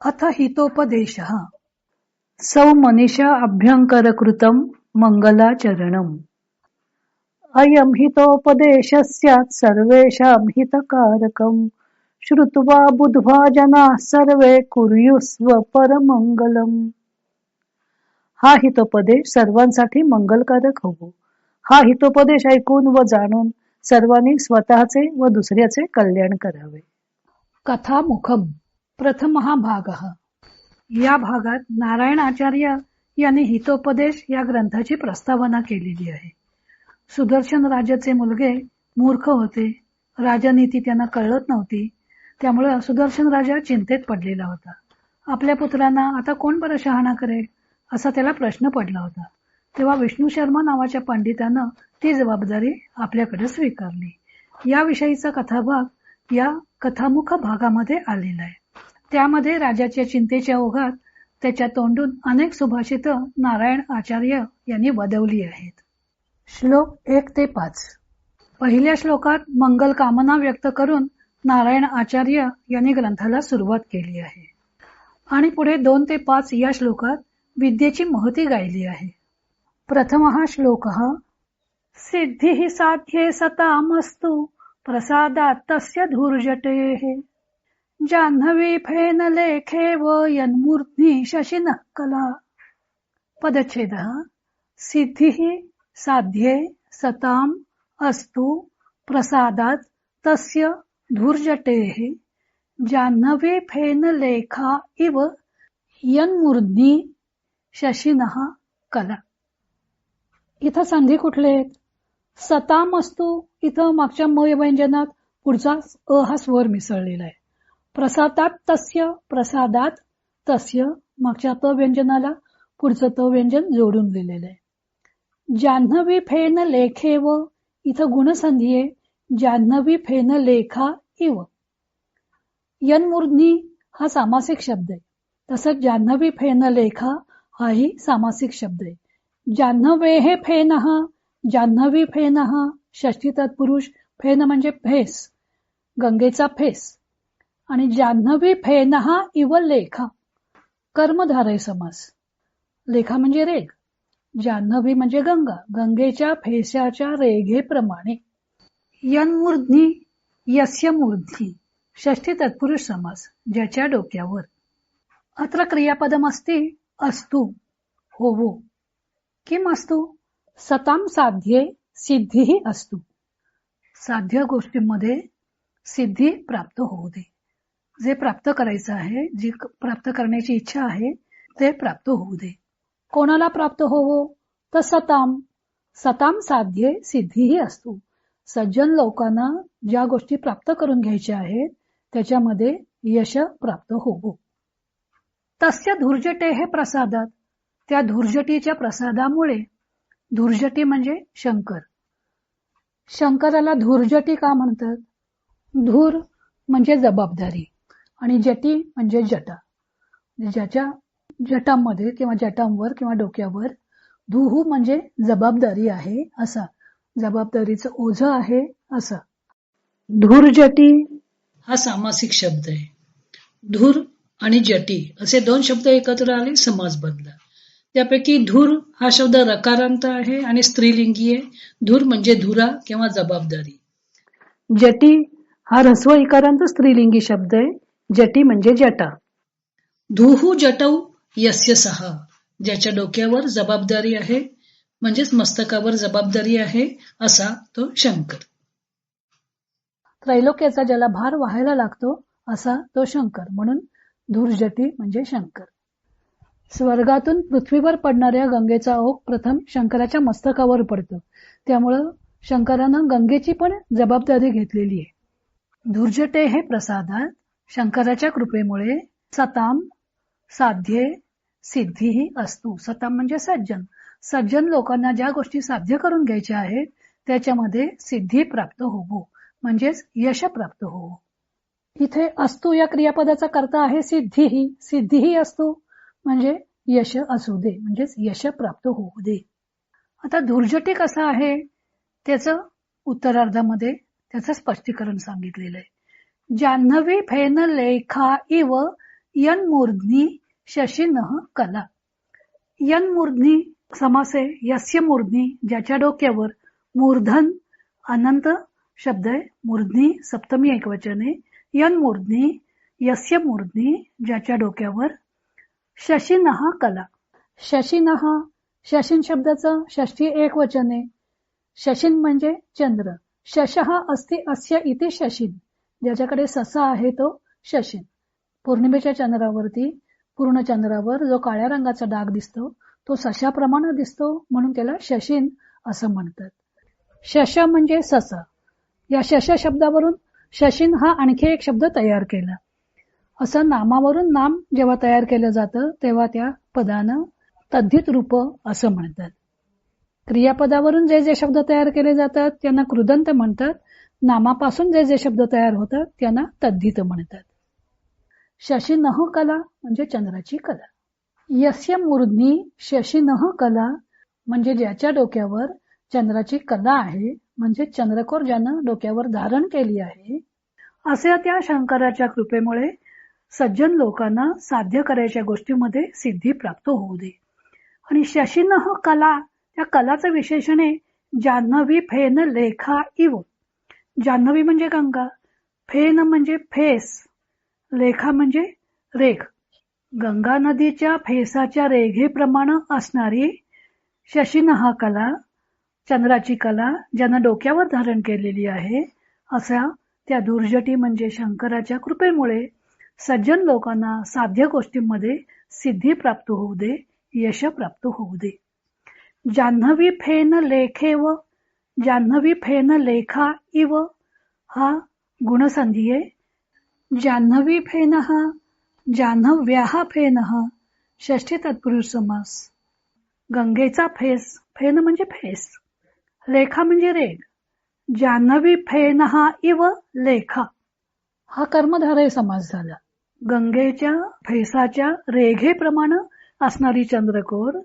अथ हितोपदेशः सौ मनीषा अभ्यंकरकृतं मंगलाचरणम् अयं हितोपदेशः स्यात् सर्वेषां हितकारकम् श्रुत्वा बुद्ध्वा जनाः सर्वे कुर्युस्व परमंगलम्. हा हितोपदेश सर्वांसाठी मंगलकारक होवो. हा हितोपदेश ऐकून व जाणून सर्वांनी स्वतःचे व दुसऱ्याचे कल्याण करावे. कथामुखम प्रथम हा भाग. या भागात नारायण आचार्य यांनी हितोपदेश या ग्रंथाची प्रस्तावना केलेली आहे. सुदर्शन राजाचे मुलगे मूर्ख होते. राजनीती त्यांना कळत नव्हती. त्यामुळे सुदर्शन राजा चिंतेत पडलेला होता. आपल्या पुत्रांना आता कोण बरं शहाणा करेल असा त्याला प्रश्न पडला होता. तेव्हा विष्णू शर्मा नावाच्या पंडितानं ती जबाबदारी आपल्याकडे स्वीकारली. याविषयीचा कथाभाग या कथामुख भागामध्ये आलेला आहे. त्यामध्ये राजाच्या चिंतेच्या ओघात त्याच्या तोंडून अनेक सुभाषित नारायण आचार्य यांनी वदवली आहेत. श्लोक 1 ते 5. पहिल्या श्लोकात मंगल कामना व्यक्त करून नारायण आचार्य यांनी ग्रंथाला सुरुवात केली आहे आणि पुढे 2 ते 5 या श्लोकात विद्येची महती गायली आहे. प्रथम हा श्लोक सिद्धी साध्ये सतामस्तु प्रसादात तस्य धूर्जटेः जाह्नवी फेन लेखे व यन्मूर्ध्नि शशिनः कला. पदच्छेद. सिद्धी साध्ये सताम अस्तु प्रसादात तस्य धूर्जटेः जाह्नवी फेन लेखा इव यन्मूर्ध्नि शशिनः कला. इथं संधी कुठले आहेत? सताम असतो इथं मागच्या म व्यंजनात पुढचा अ हा स्वर मिसळलेला आहे. प्रसादात तस्य प्रसादात तस्य मागच्या त व्यंजनाला पुढचं त व्यंजन जोडून दिलेलं आहे. जाह्नवी फेन लेखे व इथं गुणसंधी आहे. जाह्नवी फेन लेखा इव. यन्मूर्ध्नि हा सामासिक शब्द आहे. तसंच जाह्नवी फेन लेखा हाही सामासिक शब्द आहे. जाह्नवेः फेनः जाह्नवी फेनः षष्ठी तत्पुरुष. फेन म्हणजे फेस, गंगेचा फेस. आणि जाह्नवी फेनः इव लेखा कर्मधारय समास. लेखा म्हणजे रेघ. जाह्नवी म्हणजे गंगा, गंगेच्या फेसाच्या रेघेप्रमाणे. यन्मूर्ध्नि यस्य मूर्धी षष्ठी तत्पुरुष समास, ज्याच्या डोक्यावर. अत्र क्रियापदमस्ति अस्तु होवो. किम अस्तु? सताम साध्ये सिद्धी असतु. साध्य गोष्टींमध्ये सिद्धी प्राप्त होऊ दे. जे प्राप्त करायचं आहे, जी प्राप्त करण्याची इच्छा आहे ते प्राप्त होऊ दे. कोणाला प्राप्त होवो? तर सताम. सताम साध्ये सिद्धीही असतो. सज्जन लोकांना ज्या गोष्टी प्राप्त करून घ्यायच्या आहेत त्याच्यामध्ये यश प्राप्त होवो. तस्य धूर्जटेः प्रसादात. त्या धूर्जटीच्या प्रसादामुळे. धूर्जटी म्हणजे शंकर. शंकराला धूर्जटी का म्हणतात? धूर म्हणजे जबाबदारी आणि जटी म्हणजे जटा. ज्याच्या जटांमध्ये किंवा जटांवर किंवा डोक्यावर धूहू म्हणजे जबाबदारी आहे असा, जबाबदारीचं ओझं आहे असा. धूर्जटी हा सामासिक शब्द आहे. धूर आणि जटी असे 2 शब्द एकत्र आले, समास बनला. त्यापैकी धूर हा शब्द रकारांत आहे आणि स्त्रीलिंगी आहे. धूर म्हणजे धुरा किंवा जबाबदारी. जटी हा ह्रस्व इकारांत स्त्रीलिंगी शब्द आहे. जटी म्हणजे जटा. धूहू जटौ यस्य सः, ज्याच्या डोक्यावर जबाबदारी आहे म्हणजेच मस्तकावर जबाबदारी आहे असा तो शंकर. त्रैलोक्याचा ज्याला भार व्हायला लागतो असा तो शंकर, म्हणून धूर्जटी म्हणजे शंकर. स्वर्गातून पृथ्वीवर पडणाऱ्या गंगेचा ओघ प्रथम शंकराच्या मस्तकावर पडतो. त्यामुळं शंकरानं गंगेची पण जबाबदारी घेतलेली आहे. धूर्जटे हे प्रसादात शंकराच्या कृपेमुळे सताम साध्ये सिद्धीही असतो. सताम म्हणजे सज्जन. सज्जन लोकांना ज्या गोष्टी साध्य करून घ्यायच्या आहेत त्याच्यामध्ये सिद्धी प्राप्त होवो म्हणजेच यश प्राप्त होवो. इथे असतो या क्रियापदाचा कर्ता आहे सिद्धीही. सिद्धीही असतो म्हणजे यश असू दे, म्हणजेच यश प्राप्त होऊ दे. आता धूर्जटी कसा आहे त्याचं उत्तरार्धामध्ये त्याचं स्पष्टीकरण सांगितलेलं आहे. जाह्नवी फेन लेखा इव यन्मूर्ध्नी शशिनः कला. यन्मूर्ध्नी समास आहे. यस्य मूर्ध्नी ज्याच्या डोक्यावर, मूर्धन अनंत शब्द आहे. मूर्ध्नी सप्तमी एकवचन आहे. यन्मूर्ध्नी यस्य मूर्ध्नी ज्याच्या डोक्यावर, शशिनः कला. शशिनः शशिन शब्दाचं षष्ठी एक वचन आहे. शशिन म्हणजे चंद्र. शशः अस्ति अस्य इति शशिन, ज्याच्याकडे ससा आहे तो शशिन. पौर्णिमेच्या चंद्रावरती, पूर्ण चंद्रावर जो काळ्या रंगाचा डाग दिसतो तो सशाप्रमाणे दिसतो म्हणून त्याला शशिन असं म्हणतात. शश म्हणजे ससा. या शश शब्दावरून शशिन हा आणखी एक शब्द तयार केला. असं नामावरून नाम जेव्हा तयार केलं जातं तेव्हा त्या पदानं तद्धित रूप असं म्हणतात. क्रियापदावरून जे जे शब्द तयार केले जातात त्यांना कृदंत म्हणतात. नामापासून जे जे शब्द तयार होतात त्यांना तद्धित म्हणतात. शशिनः कला म्हणजे चंद्राची कला. यस्य मूर्ध्नी शशिनः कला म्हणजे ज्याच्या डोक्यावर चंद्राची कला आहे, म्हणजे चंद्रकोर ज्यानं डोक्यावर धारण केली आहे. असे त्या शंकराच्या कृपेमुळे सज्जन लोकांना साध्य करायच्या गोष्टीमध्ये सिद्धी प्राप्त होऊ दे. आणि शशिनः कला, त्या कलाचं विशेषण आहे जान्हवी फेन लेखा इव. जान्हवी म्हणजे गंगा, फेन म्हणजे फेस, लेखा म्हणजे रेघ. गंगा नदीच्या फेसाच्या रेघेप्रमाणे असणारी शशिनः कला, चंद्राची कला ज्यानं डोक्यावर धारण केलेली आहे, असा त्या दुर्जटी म्हणजे शंकराच्या कृपेमुळे सज्जन लोकांना साध्य गोष्टींमध्ये सिद्धी प्राप्त होऊ दे, यश प्राप्त होऊ दे. जान्हवी फेन लेखेव, जान्हवी फेन लेखा इव हा गुणसंधी आहे. जान्हवी फेन हा जान्हव्याहा फेन हा षष्ठी तत्पुरुष समास. गंगेचा फेस, फेन म्हणजे फेस, लेखा म्हणजे रेग. जान्हवी फेन हा इव लेखा हा कर्मधारय समास झाला. गंगेच्या फेसाच्या रेघेप्रमाणे असणारी चंद्रकोर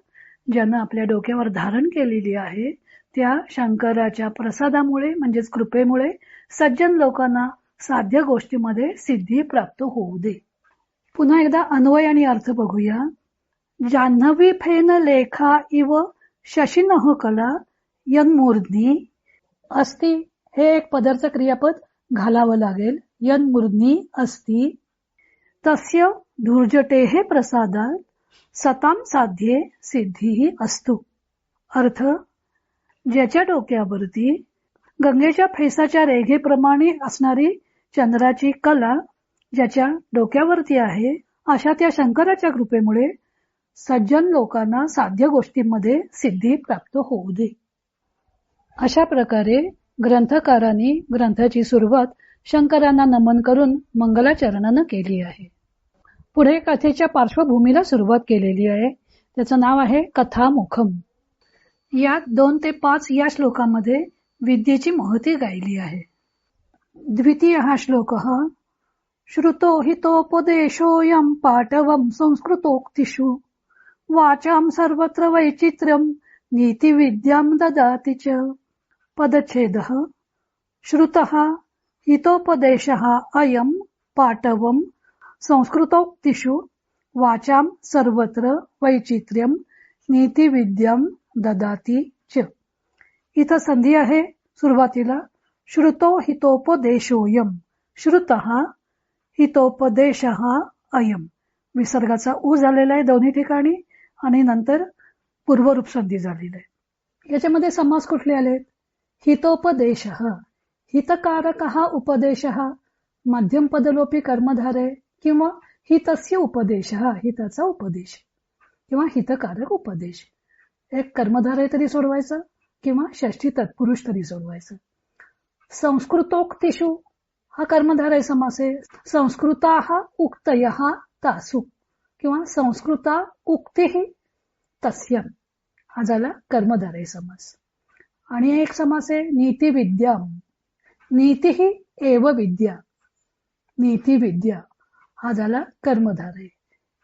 ज्यानं आपल्या डोक्यावर धारण केलेली आहे, त्या शंकराच्या प्रसादामुळे म्हणजेच कृपेमुळे सज्जन लोकांना साध्य गोष्टीमध्ये सिद्धी प्राप्त होऊ दे. पुन्हा एकदा अन्वय आणि अर्थ बघूया. जान्हवी फेन लेखा इव शशिनः कला यन्मूर्ध्नी अस्ति, हे एक पदार्थ क्रियापद घालावं लागेल. यन्मूर्ध्नी अस्ति तस्य धूर्जटेः प्रसादात सताम साध्ये सिद्धी असतो. अर्थ, ज्याच्या डोक्यावरती गंगेच्या फेसाच्या रेघेप्रमाणे असणारी चंद्राची कला ज्याच्या डोक्यावरती आहे, अशा त्या शंकराच्या कृपेमुळे सज्जन लोकांना साध्य गोष्टींमध्ये सिद्धी प्राप्त होऊ दे. अशा प्रकारे ग्रंथकारांनी ग्रंथाची सुरुवात शंकरांना नमन करून मंगलाचरणानं केली आहे. पुढे कथेच्या पार्श्वभूमीला सुरुवात केलेली आहे. त्याचं नाव आहे कथामुखम. यात 2 ते 5 या श्लोकामध्ये विद्येची महती गायली आहे. द्वितीय हा श्लोक हा श्रुतो हितोपदेशोऽयं पाटवं संस्कृतोक्तिषु वाचां सर्वत्र वैचित्र्यं नीतिविद्यां ददाति च. पदच्छेदः श्रुतः हितोपदेशः अयं पाटवं संस्कृतोक्तिषु वाचां सर्वत्र वैचित्र्यं नीतिविद्यां ददाति च. इथं संधी आहे सुरुवातीला श्रुतो हितोपदेशोऽयं. श्रुतः हितोपदेशः अयं, विसर्गाचा उ झालेला आहे दोन्ही ठिकाणी आणि नंतर पूर्वरूप संधी झालेली आहे. याच्यामध्ये समास कुठले आलेत? हितोपदेशः, हितकारकः उपदेशः, मध्यम पदलोपी कर्मधारय किंवा हितस्य उपदेशः, हिताचा उपदेश किंवा हितकारक उपदेश. एक कर्मधारय तरी सोडवायचं किंवा षष्ठी तत्पुरुष तरी सोडवायचं. संस्कृतोक्तिषु हा कर्मधारय समास आहे. संस्कृताः उक्तयः तासु किंवा संस्कृता उक्तिः तस्यं हा झाला कर्मधारय समास. आणि एक समास आहे नीतिविद्या. नीती ही एव विद्या, नीतिविद्या हा झाला कर्मधारय.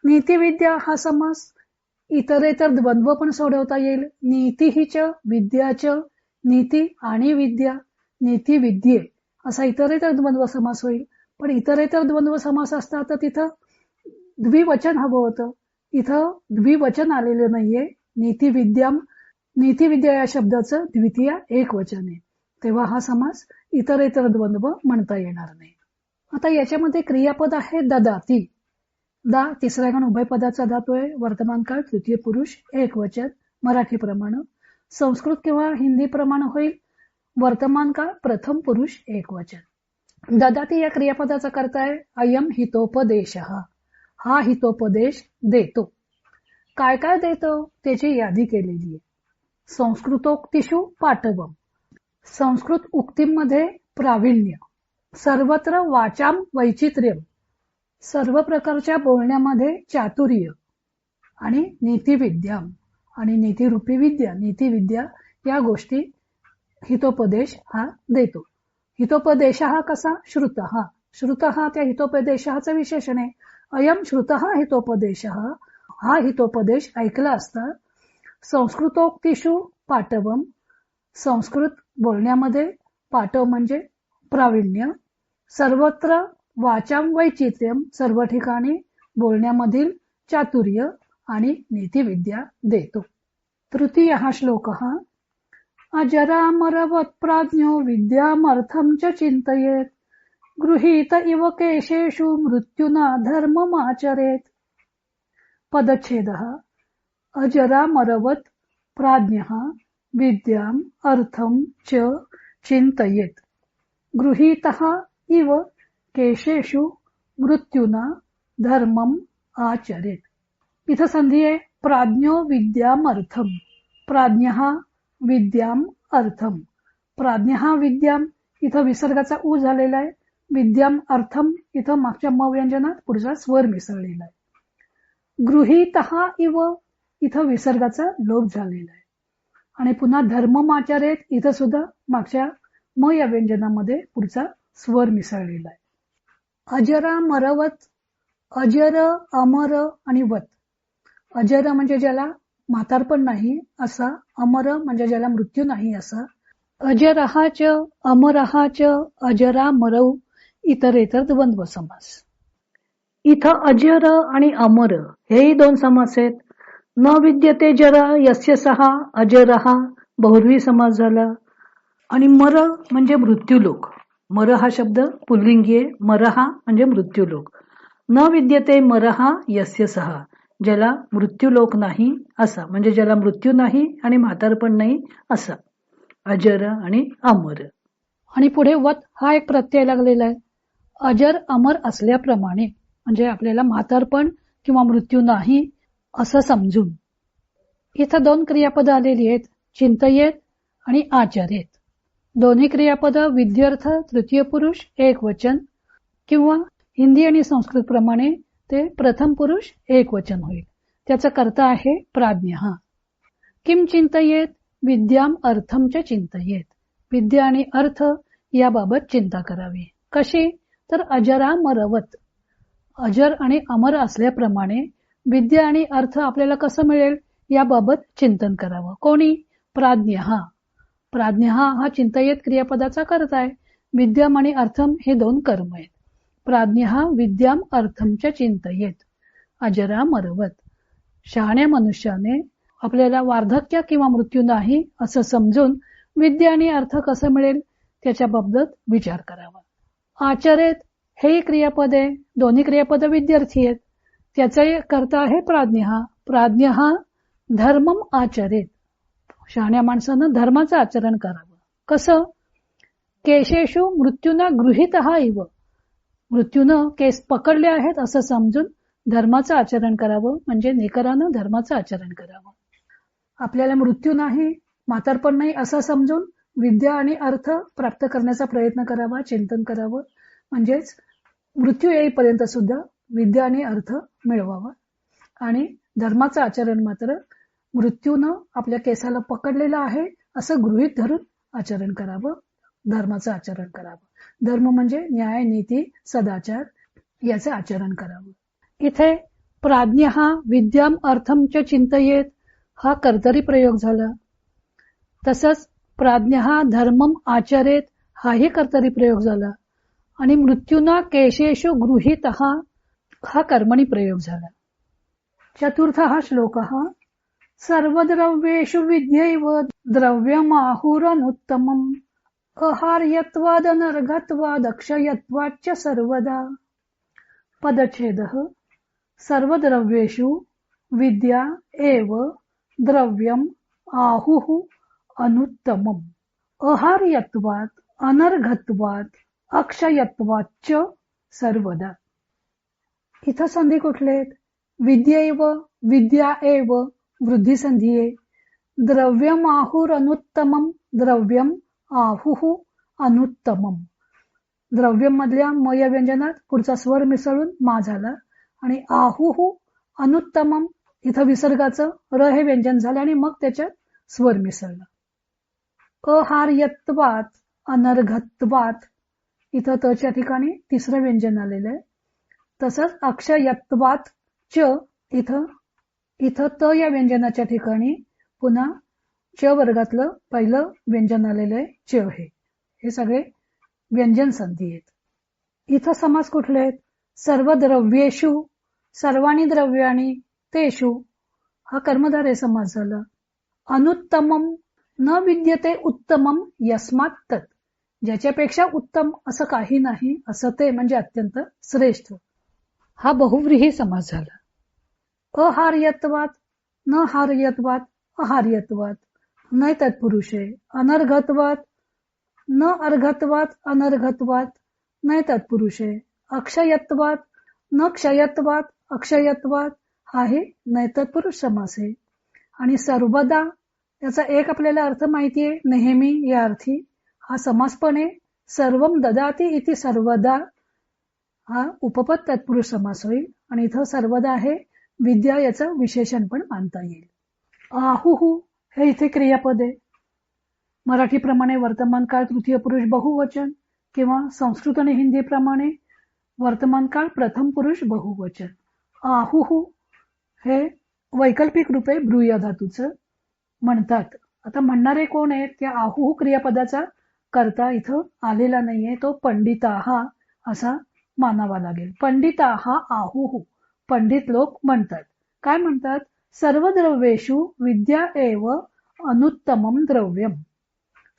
नीतिविद्या हा समास इतरेतर द्वंद्व पण सोडवता येईल. नीती ही च विद्याच, नीती आणि विद्या, नीतिविद्ये असा इतरेतर द्वंद्व समास होईल. पण इतरेतर द्वंद्व समास असता तर तिथं द्विवचन हवं होतं. इथं द्विवचन आलेलं नाहीये. नीतिविद्या या शब्दाचं द्वितीय एक वचन आहे. तेव्हा हा समास इतरेतर द्वंद्व म्हणता येणार नाही. आता याच्यामध्ये क्रियापद आहे ददाती. तिसऱ्या गण उभय पदाचा धातू आहे. वर्तमान काळ तृतीय पुरुष एक वचन मराठी प्रमाणे. संस्कृत किंवा हिंदी प्रमाणे होईल वर्तमान काळ प्रथम पुरुष एक वचन. ददाती या क्रियापदाचा कर्ता आहे अयम हितोपदेश. हा हितोपदेश देतो. काय काय देतो त्याची यादी केलेली आहे. संस्कृतोक्तिषु पाटवम. संस्कृत उक्तीमध्ये प्रावीण्य. सर्वत्र वाचाम वैचित्र्यम. सर्व प्रकारच्या बोलण्यामध्ये चातुर्य. आणि नीतिविद्याम. आणि नीतिविद्या या गोष्टी हितोपदेश हा देतो. हितोपदेश हा कसा? श्रुत त्या हितोपदेशाचं विशेषण आहे. अयम श्रुत हितोपदेश. हा हितोपदेश ऐकला असता संस्कृतोक्तिषु पाटवम. संस्कृत बोलण्यामध्ये पाटव म्हणजे प्रावीण्य. सर्वत्र वाचाम वैचित्र्यम. सर्व ठिकाणी बोलण्यामधील चातुर्य आणि नीतिविद्या देतो. तृतीय श्लोक. अजरामरवत् प्राज्ञो विद्यामर्थं च चिन्तयेत्. गृहीत इव केशेषु मृत्युना धर्ममाचरेत्. पदच्छेदः. अजरामरवत् प्राज्ञः विद्याम् अर्थं च चिन्तयेत्. गृहीतः इव केशेषु मृत्युना धर्मम आचरेत्. इथं संधी आहे प्राज्ञो विद्याम अर्थम. प्राज्ञः विद्याम अर्थम. प्राज्ञः विद्याम इथं विसर्गाचा उ झालेला आहे. विद्याम अर्थम इथं मागच्या म व्यंजनात पुढचा स्वर मिसळलेला आहे. गृहीतः इव इथं विसर्गाचा लोप झालेला आहे. आणि पुन्हा धर्ममाचरेत इथं सुद्धा मागच्या म या व्यंजनामध्ये पुढचा स्वर मिसळलेला आहे. अजरा मरवत. अजर, अमर आणि वत. अजर म्हणजे ज्याला म्हातारपण नाही असा. अमर म्हणजे ज्याला मृत्यू नाही असा. अजरहाच अमरहाच अजरा मरव इतरेतर द्वंद्व समास. इथं अजर आणि अमर हेही दोन समास आहेत. न विद्यते जर यस्य सहा अजरहा बहुर्वी समास झाला. आणि मर म्हणजे मृत्यूलोक. मर हा शब्द पुल्लिंगी आहे. मरहा म्हणजे मृत्यूलोक. न विद्यते मरहा यस्य सहा. ज्याला मृत्यूलोक नाही असा. म्हणजे ज्याला मृत्यू नाही आणि म्हातारपण नाही असा. अजर आणि अमर. आणि पुढे वत हा एक प्रत्यय लागलेला आहे. अजर अमर असल्याप्रमाणे म्हणजे आपल्याला म्हातारपण किंवा मृत्यू नाही असं समजून. इथं दोन क्रियापद आलेली आहेत. चिंतयेत आणि आचरेत. दोन्ही क्रियापद विद्यार्थ तृतीय पुरुष एक वचन किंवा हिंदी आणि संस्कृत प्रमाणे ते प्रथम पुरुष एक वचन होईल. त्याचा कर्ता आहे प्राज्ञ. किम चिंतयेत विद्याम अर्थम च चिंतयेत. विद्या आणि अर्थ याबाबत चिंता करावी. कशी? तर अजरा मरवत. अजर आणि अमर असल्याप्रमाणे विद्या आणि अर्थ आपल्याला कसं मिळेल याबाबत चिंतन करावं. कोणी? प्राज्ञ. प्राज्ञ हा चिंतयेत क्रियापदाचा कर्ता आहे. विद्याम आणि अर्थम हे दोन कर्म आहेत. प्राज्ञ विद्याम अर्थम च चिंतयेत. अजरा मरवत. शहाण्या मनुष्याने आपल्याला वार्धक्य किंवा मृत्यू नाही असं समजून विद्या आणि अर्थ कसं मिळेल त्याच्या बाबत विचार करावा. आचरेत हे क्रियापद आहे. दोन्ही क्रियापद विद्यार्थी आहेत. त्याचा कर्ता आहे प्राज्ञ. प्राज्ञ धर्मम आचरेत. शहाण्या माणसानं धर्माचं आचरण करावं. कसं? केशेषु मृत्यूना गृहीत इव. मृत्यूनं केस पकडले आहेत असं समजून धर्माचं आचरण करावं. म्हणजे नेकरानं धर्माचं आचरण करावं. आपल्याला मृत्यू नाही म्हातारपण नाही असं समजून विद्या आणि अर्थ प्राप्त करण्याचा प्रयत्न करावा. चिंतन करावं. म्हणजेच मृत्यू येईपर्यंत सुद्धा विद्या आणि अर्थ मिळवावा. आणि धर्माचं आचरण मात्र मृत्यूनं आपल्या केसाला पकडलेलं आहे असं गृहीत धरून आचरण करावं. धर्माचं आचरण करावं. धर्म म्हणजे न्याय, नीती, सदाचार याचं आचरण करावं. इथे प्राज्ञ विद्याम अर्थम च चिंतयेत हा कर्तरी प्रयोग झाला. तसंच प्राज्ञ धर्मम आचरेत हाही कर्तरी प्रयोग झाला. आणि मृत्यूना केशेषु गृहीत हा कर्मणी प्रयोग झाला. चतुर्थ हा श्लोक सर्वद्रव्येषु विद्यैव द्रव्यमाहुरनुत्तमम् अहार्यत्वादनर्घत्वादक्षयत्वाच्च सर्वदा. पदच्छेदः सर्वद्रव्येषु विद्या एव द्रव्यम् आहुः अनुत्तमम् अहार्यत्वात् अनर्घत्वात् अक्षयत्वाच्च सर्वदा. इथं संधी कुठले आहेत? विद्यैव, विद्या एव वृद्धी संधी आहे. द्रव्यम आहुर अनुत्तमम, द्रव्यम आहुः अनुत्तमम. द्रव्यम मधल्या म या व्यंजनात पुढचा स्वर मिसळून मा झाला आणि आहुः अनुत्तमम इथं विसर्गाचं र हे व्यंजन झालं आणि मग त्याच्यात स्वर मिसळला. अहार्यत्वात अनर्घत्वात इथं तच्या ठिकाणी तिसरं व्यंजन आलेलं आहे. तसंच अक्षयत्वात च इथं त या व्यंजनाच्या ठिकाणी पुन्हा च वर्गातलं पहिलं व्यंजन आलेलं आहे च. हे सगळे व्यंजन संधी आहेत. इथं समास कुठले आहेत? सर्व द्रव्येषु, सर्वाणी द्रव्याणी, तेषु हा कर्मधारय समास झाला. अनुत्तमम न विद्यते उत्तमम यस्मात् तत्, ज्याच्यापेक्षा उत्तम असं काही नाही असं ते म्हणजे अत्यंत श्रेष्ठ हा बहुव्रीही समास झाला. अहार्यत्वात न हार्यत्वात अहार्यत्वात न तत्पुरुषे, अनर्घत्वात न अर्घत्वात अनर्घत्वात न तत्पुरुषे, अक्षयत्वात न क्षयत्वात अक्षयत्वात हा हे नैतत्पुरुष समास आहे. आणि सर्वदा याचा एक आपल्याला अर्थ माहितीये, नेहमी या अर्थी हा समास पण आहे. सर्वम ददाती इति सर्वदा हा उपपद तत्पुरुष समास होईल आणि इथं सर्वदा आहे विद्या याचं विशेषण पण मानता येईल. आहुः हे इथे क्रियापद आहे. मराठीप्रमाणे वर्तमान काळ तृतीय पुरुष बहुवचन किंवा संस्कृत आणि हिंदी प्रमाणे वर्तमान काळ प्रथम पुरुष बहुवचन. आहुः हे वैकल्पिक रूपे ब्रूय धातूचं म्हणतात. आता म्हणणारे कोण आहेत? त्या आहुः क्रियापदाचा करता इथं आलेला नाहीये, तो पंडिताहा असा मानावा लागेल. पंडिताहा आहुः, पंडित लोक म्हणतात. काय म्हणतात? सर्व द्रव्येषु विद्या एव अनुत्तमम द्रव्यम.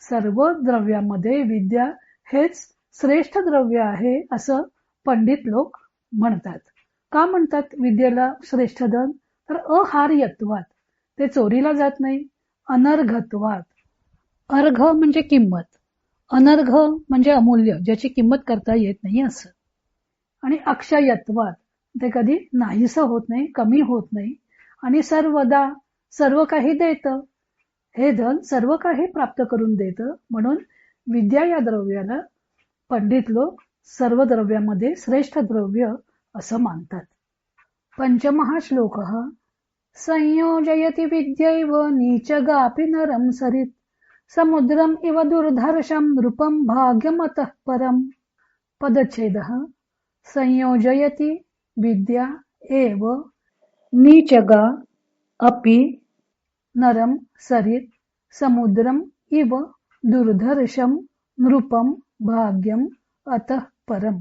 सर्व द्रव्यामध्ये विद्या हेच श्रेष्ठ द्रव्य आहे असं पंडित लोक म्हणतात. का म्हणतात विद्येला श्रेष्ठ धन? तर अहार्यत्वात, ते चोरीला जात नाही. अनर्घत्वात, अर्घ म्हणजे किंमत, अनर्घ म्हणजे अमूल्य, ज्याची किंमत करता येत नाही असं. आणि अक्षयत्वात, ते कधी नाहीसं होत नाही, कमी होत नाही. आणि सर्वदा, सर्व काही देतं, हे धन सर्व काही प्राप्त करून देतं. म्हणून विद्या या द्रव्याला पंडित लोक सर्व द्रव्यामध्ये श्रेष्ठ द्रव्य असं मानतात. पंचमहा श्लोक संयोजयति विद्यैव नीचगापि नरं सरित् समुद्रम इव दुर्धर्षं नृपं भाग्यमतः परम्. पदच्छेदः संयोजयति विद्या एव नीचगा अपि नरं सरित् समुद्रम इव दुर्धर्षं नृपं भाग्यम अतः परम.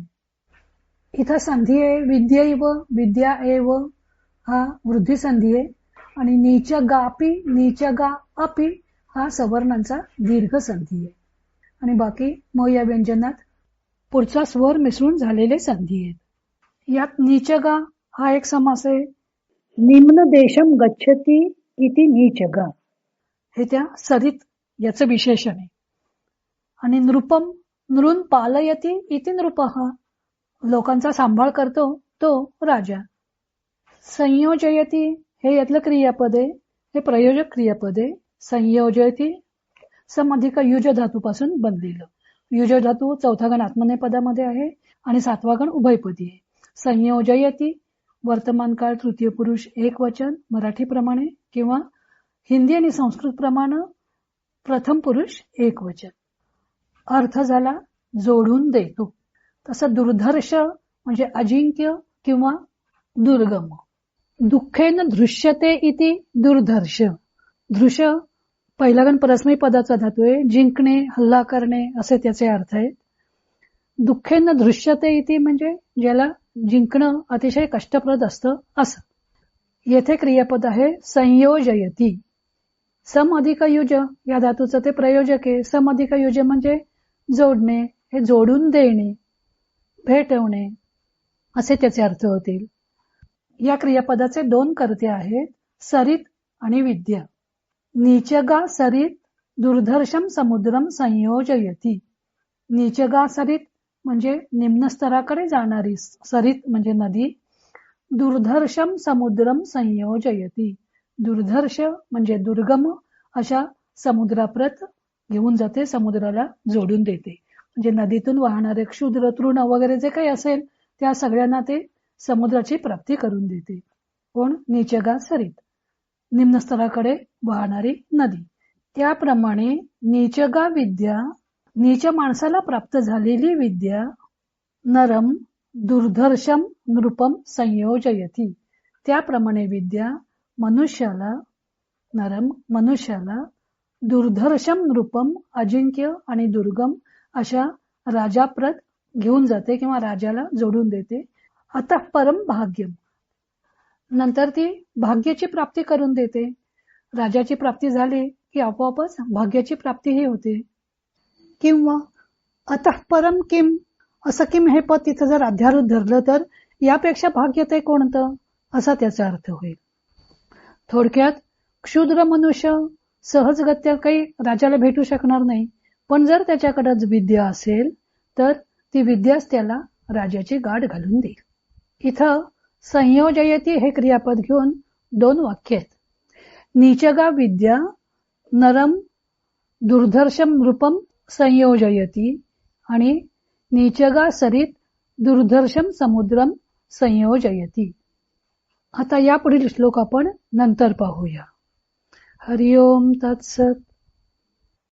इथं संधी आहे विद्यैव, विद्या एव हा वृद्धी संधी आहे. आणि नीचगापि, नीचगा अपि हा सवर्णांचा दीर्घ संधी आहे. आणि बाकी म या व्यंजनात पुढचा स्वर मिसळून झालेले संधी आहेत. यात नीचगा हा एक समास आहे. निम्न देशम गच्छति इति नीचगा, हे त्या सरित याचं विशेषण आहे. आणि नृपम, नृन पालयति इति नृपः, लोकांचा सांभाळ करतो तो राजा. संयोजयति हे यातलं क्रियापद आहे, हे प्रयोजक क्रियापद आहे. संयोजयति सम अधिक युज धातूपासून बनलेलं. युज धातू चौथा गण आत्मनेपदामध्ये आहे आणि सातवा गण उभयपदी आहे. संयोजयति वर्तमान काळ तृतीय पुरुष एक वचन मराठीप्रमाणे किंवा हिंदी आणि संस्कृत प्रमाणे प्रथम पुरुष एक वचन. अर्थ झाला जोडून देतो. तसं दुर्धर्ष म्हणजे अजिंक्य किंवा दुर्गम. दुःखेन दृश्यते इति दुर्धर्ष. दृश्य पहिला गण परस्मै पदाचा धातू आहे. जिंकणे, हल्ला करणे असे त्याचे अर्थ आहेत. दुःखेन दृश्यते इति म्हणजे ज्याला जिंकणं अतिशय कष्टप्रद असतं असं. येथे क्रियापद आहे संयोजयती. सम अधिक युज या धातूचं ते प्रयोजक आहे. सम अधिक युज म्हणजे जोडणे, हे जोडून देणे, भेटवणे असे त्याचे अर्थ होतील. या क्रियापदाचे दोन कर्ते आहेत, सरित आणि विद्या. नीचगा सरित दुर्धर्षम समुद्रम संयोजयती. नीचगा सरित म्हणजे निम्न स्तराकडे जाणारी सरित म्हणजे नदी. दुर्धर्षम समुद्रम संयोजयती. दुर्धर्ष म्हणजे दुर्गम अशा समुद्राप्रत घेऊन जाते, समुद्राला जोडून देते. म्हणजे नदीतून वाहणारे क्षुद्र तृण वगैरे जे काही असेल त्या सगळ्यांना ते समुद्राची प्राप्ती करून देते. कोण? नीचगा सरित, निम्न स्तराकडे वाहणारी नदी. त्याप्रमाणे नीचगा विद्या, नीच माणसाला प्राप्त झालेली विद्या, नरम दुर्धर्षम नृपम संयोजयती. त्याप्रमाणे विद्या मनुष्याला, नरम मनुष्याला, दुर्धर्षम नृपम अजिंक्य आणि दुर्गम अशा राजाप्रत घेऊन जाते किंवा राजाला जोडून देते. आता परम भाग्यम, नंतर ती भाग्याची प्राप्ती करून देते. राजाची प्राप्ती झाली की आपोआपच भाग्याची प्राप्तीही होते. किंवा अतः परम किम, असं किम हे पद तिथं जर अध्यारूत धरलं तर यापेक्षा भाग्य ते कोणतं असा त्याचा अर्थ होईल. थोडक्यात क्षुद्र मनुष्य सहजगत्या काही राजाला भेटू शकणार नाही, पण जर त्याच्याकडे विद्या असेल तर ती विद्याच त्याला राजाची गाठ घालून देईल. इथं संयोजयती हे क्रियापद घेऊन दोन वाक्य आहेत. नीचगा विद्या नरम दुर्धर्षम नृपम संयोजयती आणि नीचगा सरित दुर्धर्षम समुद्रम संयोजयती. आता या पुढील श्लोक आपण नंतर पाहूया. हरिओम तत्सत.